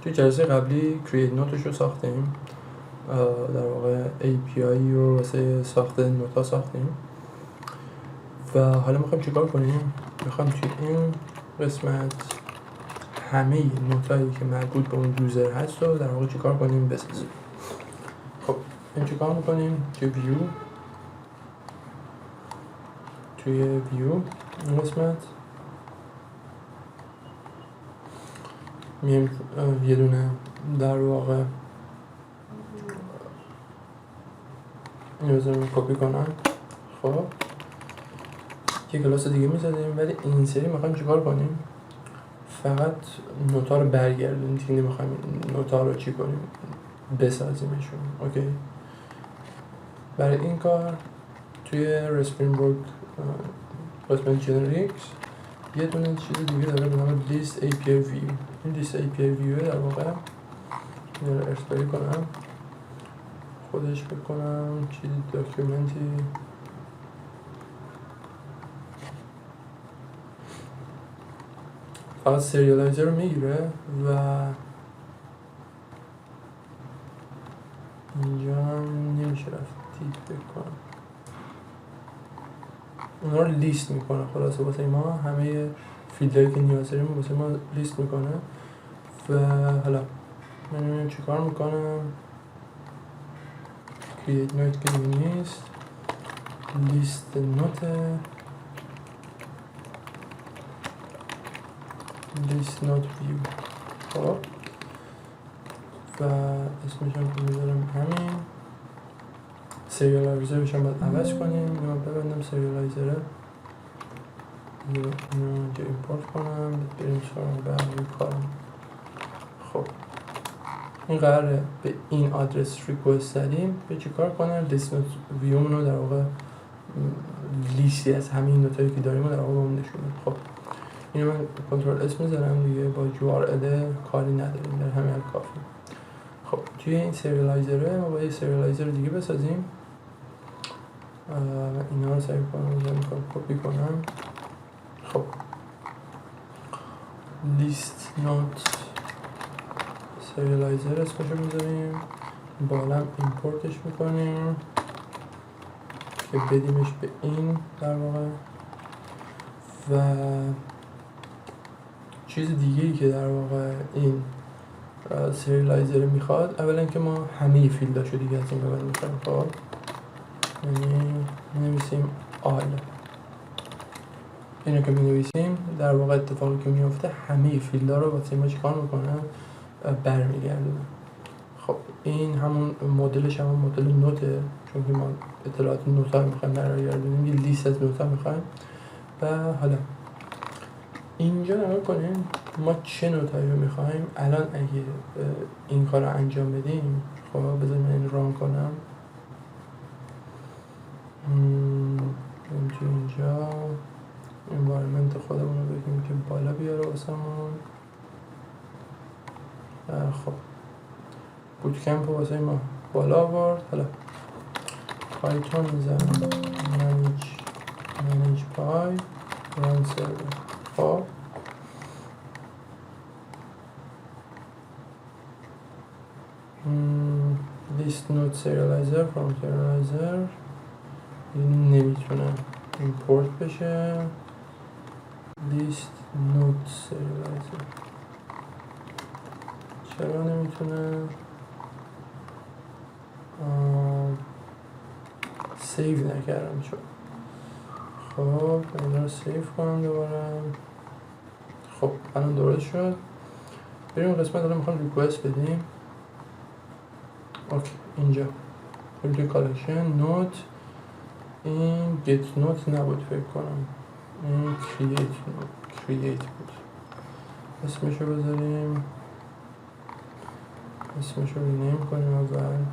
توی جلسه قبلی کرییت نوتش رو ساختیم، در واقع API رو واسه ساخت نوتها ساختیم و حالا میخوایم چیکار کنیم؟ میخوایم توی این قسمت همه نوتایی که مربوط به اون یوزر هست رو در واقع چیکار کنیم؟ بسازیم. خب این چیکار میکنیم؟ توی ویو این قسمت میایم یه دونه در واقع این رو کپی کنم. خب یه کلاس دیگه میزدیم، ولی این سری میخوایم چیکار کنیم؟ فقط نوت‌ها رو برگردونیم، دیگه نمیخوایم نوت‌ها رو چی کنیم؟ بسازیمشون. اوکی. برای این کار توی فریمورک قسمت جنریکس یه دونه چیز دیگه داره به نام ListAPI View. این ListAPI View در واقع این رو ارسپری کنم، خودش بکنم چیزی داکیومنتی فقط سریالایزر رو میگیره و اینجا نمیشه رفت تیپ بکنم، اونا رو لیست میکنه. خلاصه واسه ما همه فیلدهایی که نیاز داریم واسه ما لیست میکنه. و حالا من چیکار میکنم؟ کرییت نوت که نیست، لیست نوت، لیست نوت ویو. خب و اسمش هم که میذارم همین. سریالایزرش هم باید عوض کنیم. من ببندم سریالایزره، اینو اینجا ایمپورت کنم، بریم سراغ بقیه کارم. خب این قراره به این آدرس ریکوست زدیم به چی کار کنم؟ لیست نوت ویومون رو در واقع لیستی از همین نوتایی که داریم رو در واقع بهمون نشون میده. خب اینو من کنترل اس میذارم دیگه، با URL کاری نداریم، در همین حد کافی. خب توی این سریالایزره ما باید سریالایزر دیگه بسازیم. اینا رو سعی کنم کپی کنم. خب لیست نوت سریالایزر اسمشو میذاریم، بالا ایمپورتش میکنیم که بدیمش به این در واقع. و چیز دیگه ای که در واقع این سریالایزر میخواد، اولا که ما همه فیلداشو دیگه از این ببند میخوایم. خب یعنی نویسیم آل، اینو که می‌نویسیم در واقع اتفاقی که میفته همه فیلدها رو واسه ما چیکار میکنه؟ برمیگردونه. خب این همون مدلش همون مدل نوته، چون که ما اطلاعات نوت‌ها رو می‌خوایم برگردونیم، یه لیست از نوت‌ها می‌خوایم. و حالا اینجا نگاه کنیم ما چه نوت‌هایی رو می‌خوایم. الان اگه این کار رو انجام بدیم، خب بذاریم من این ران کنم. اینجا انوایرمنت خودمون رو بگیم که بالا بیاره واسمون. خب بوتکمپ رو واسه ما بالا آورد. حالا پایتون میزنم manage پای run server. خب list node serializer from serializer این نمیتونه ایمپورت بشه. لیست نوت سریالایزر چرا نمیتونه؟ سیو نکردم شد. خب این رو سیو کنم دوباره. خب الان درست شد. بریم قسمت الان میخوام ریکوست بدیم. اوکی اینجا بریم توی کالکشن نوت، این گت نوت نبود فکر کنم، این کرییت بود. اسمشو بذاریم، اسمشو رینیم کنیم اول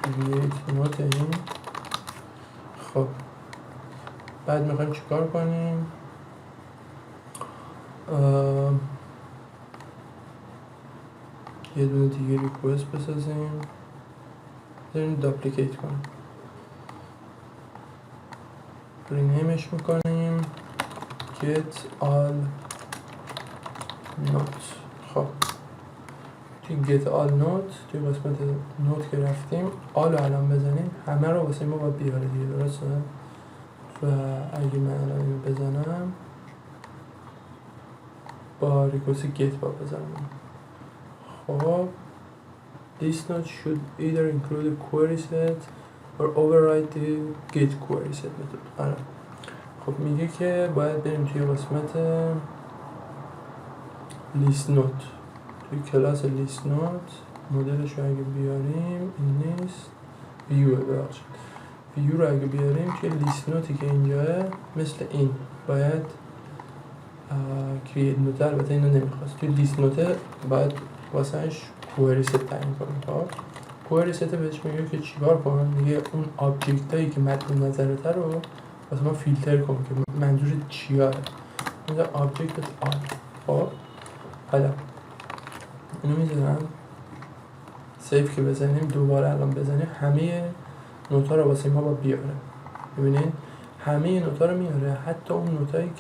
کرییت نوت این. خب بعد میخوایم چیکار کنیم؟ یه دونه دیگه ریکوست بسازیم، داریم داپلیکیت کنیم، رینیمش میکنیم get all نوت. خب توی get all note توی قسمت نوت که رفتیم آل رو الان بزنیم همه رو واسه ما باید بیاره دیگه، درسته؟ و اگه من الان اینو بزنم با ریکوست get باید بزنم. خب this note should either include a query set or override the get query set method. آره. خب میگه که باید بریم توی قسمت لیست نوت، توی کلاس لیست نوت مدلش رو اگه بیاریم این نیست، ویو رو اگه بیاریم توی لیست نوتی که اینجاه مثل این باید کریت نوت، البته اینو نمیخواست، توی لیست نوت باید واسهش کوئری ست تعیین کنیم. خب کوئری ست بهش میگه که چیکار کن، میگه اون آبجکت هایی که مد نظرته رو واسه ما فیلتر کن که منظور چیه، میگه آبجکت آل. خب حالا اینو میذارم سیف که بزنیم، دوباره الان بزنیم همه نوتا رو واسه ما با بیاره. ببینید همه نوتا رو میاره، حتی اون نوتایی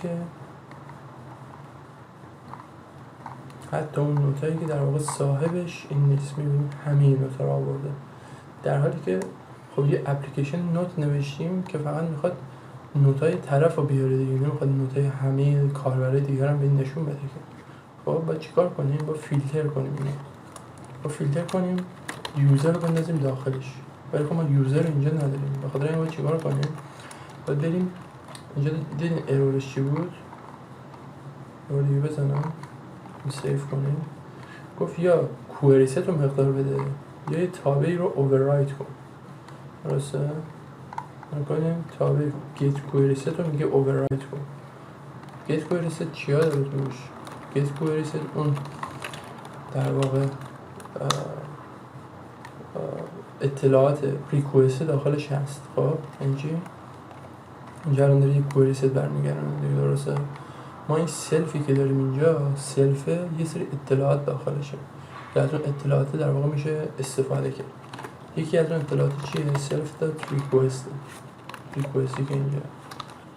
که در واقع صاحبش این نیست. میبینید همه نوتا رو آورده، در حالی که خب یه اپلیکیشن نوت نوشتیم که فقط میخواد نوتای طرف رو بیاره دیگه، نمیخواد نوتای همه کاربرای دیگر هم به این نشون بده که. خب باید چیکار کنیم؟ با فیلتر کنیم اینو، با فیلتر کنیم یوزر رو بندازیم داخلش، ولی خب ما یوزر رو اینجا نداریم. بخاطر این باید چیکار کنیم؟ باید بریم اینجا، دیدین ارورش چی بود؟ رو دیگه بزنم سیف کنیم، گفت یا کوئری ست رو مقدار بده یا یه تابعی رو اووررایت کن. درسته؟ میکنیم تابع get query set رو میگه اووررایت کن. get query set چیا داره توش؟ get query set اون در واقع اطلاعات ریکوست داخلش هست. خب اینجا الان داره یه کوئری ست برمیگردونه دیگه، درسته؟ ما این سلفی که داریم اینجا، سلفه یه سری اطلاعات داخلشه که از اون اطلاعات در واقع میشه استفاده کرد. یکی از اون اطلاعات چیه؟ سلف دات ریکوستی که اینجا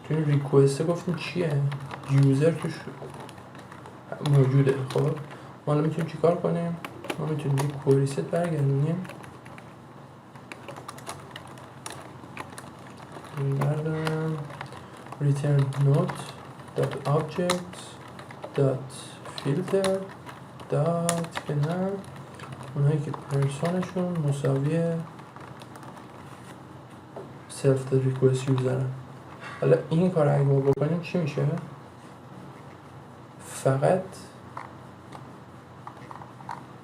تو این ریکوسته گفتیم چیه؟ یوزر توش موجوده. خب ما الان میتونیم چیکار کنیم؟ ما میتونیم یه کوئری ست برگردونیم، بردارم return note dot object dot filter dot که نه اونهایی که پرسونشون مساوی self dot request user. حالا این کار اگه ما بکنیم چی میشه؟ فقط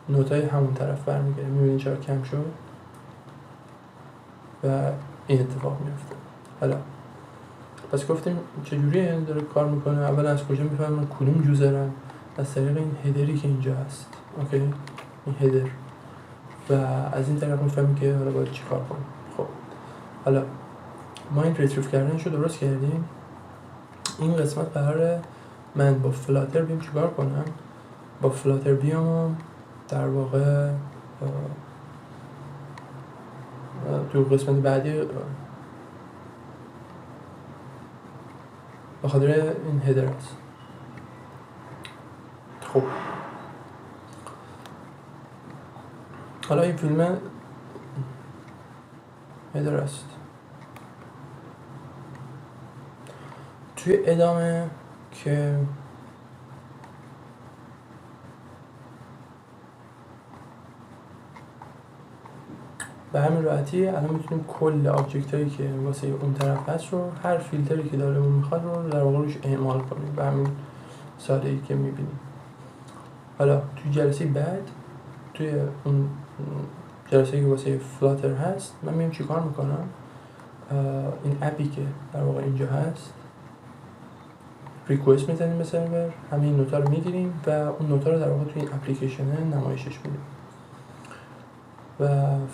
نوتای همون طرف برمیگره. میبینید چرا کم شد و این اتفاق میفته. حالا پس گفتیم چجوری داره کار میکنه. اول از کجا میفهمم کدوم یوزرم؟ از طریق این هدری که اینجا هست. اوکی، این هدر، و از این طریق میفهمیم که حالا باید چی کار کنیم. خب حالا ما این ریتریو کردنشو درست کردیم. این قسمت قراره من با فلاتر بیام چیکار کنم؟ با فلاتر بیام در واقع تو قسمت بعدی به خاطر این هدر است. خب حالا این فیلم هدر است. توی ادامه که به همین راحتی الان میتونیم کل آبجکت هایی که واسه اون طرف هست رو، هر فیلتری که داره اون میخواد رو در واقع روش اعمال کنیم به همین ساده‌ای که میبینیم. حالا توی جلسه بعد، توی اون جلسه که واسه فلاتر هست، من میام چیکار میکنم؟ این اپی که در واقع اینجا هست ریکوست میزنیم به سرور، همه این نوتا رو میگیریم و اون نوتا رو در واقع توی این اپلیکیشن نمایشش میدیم. و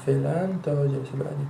فعلا تا جلسه بعدی.